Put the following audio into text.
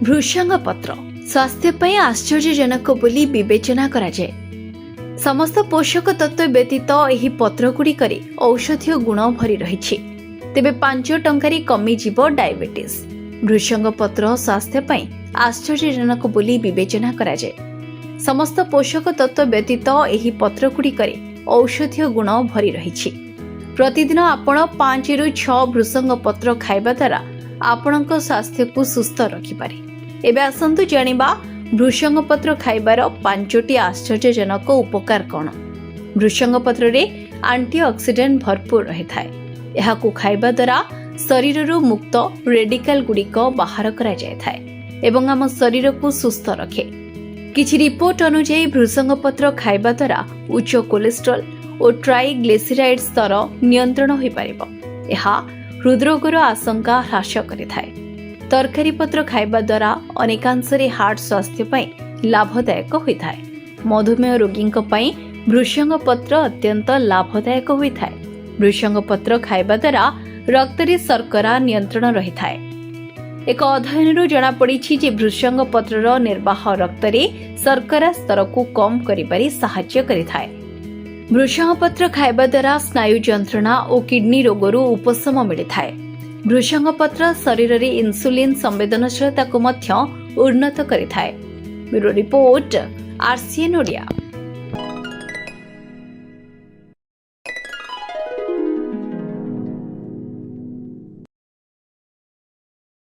भृषंग पत्र स्वास्थ्य पर आश्चर्यजनक बोली विवेचना कराଯାए। समस्त पोषक तत्व व्यतीत एही पत्र गुड़िकर औषधीय गुण भरी रही। तेबे 5 टंकारी कमिजिव डायबिटीज। भृषंग पत्र स्वास्थ्य पर आश्चर्यजनक बोली विवेचना कराଯାए। समस्त पोषक तत्व व्यतीत एही पत्र गुड़िकर औषधीय गुण भरी रही। प्रतिदिन आपण 5 ରୁ 6 भृषंग पत्र खाइबा द्वारा आपणक स्वास्थ्य को सुस्थ रखिपारे। एबे आसंतु जानिबा भृषंग पत्र खाइबार 5टी आश्चर्यजनक उपकार कौन। भृषंग पत्र रे एंटीऑक्सीडेंट भरपूर रही थाए। एहाकु खाइबा द्वारा शरीर मुक्त रेडिकल गुड़िक बाहर करा जाय थाए एवं आम शरीर को सुस्थ रखे। किछि रिपोर्ट अनुसार भृषंग पत्र खाइबा द्वारा उच्च कोलेस्ट्रॉल और ट्राइग्लिसराइड स्तर नियंत्रण हो पारिबो। एहा हृदरोगर आशंका ह्रास करिथाए। तरकारी पत्र खाइबा द्वारा अनेकांशरे हार्ट स्वास्थ्य पई लाभदायक होइथाए। मधुमेह रोगींक पई भृषंग पत्र अत्यंत लाभदायक होइथाए। भृषंग पत्र खाइबा द्वारा रक्त रे शर्करा नियंत्रण रहिथाए। एक अध्ययनରୁ जणा पड़िछि जे भृषंग पत्रर निर्वाह रक्त रे शर्करा स्तर को कम करिबारे सहायता करिथाए। भृषंग पत्र खाइबा द्वारा स्नायु जंत्रणा और किडनी रोगरू उपशम मिलिथाए। भृषंग पत्र शरीर रे इंसुलिन संवेदनशीलता को मध्य उन्नत करिथाए। Bureau report RCN Odia.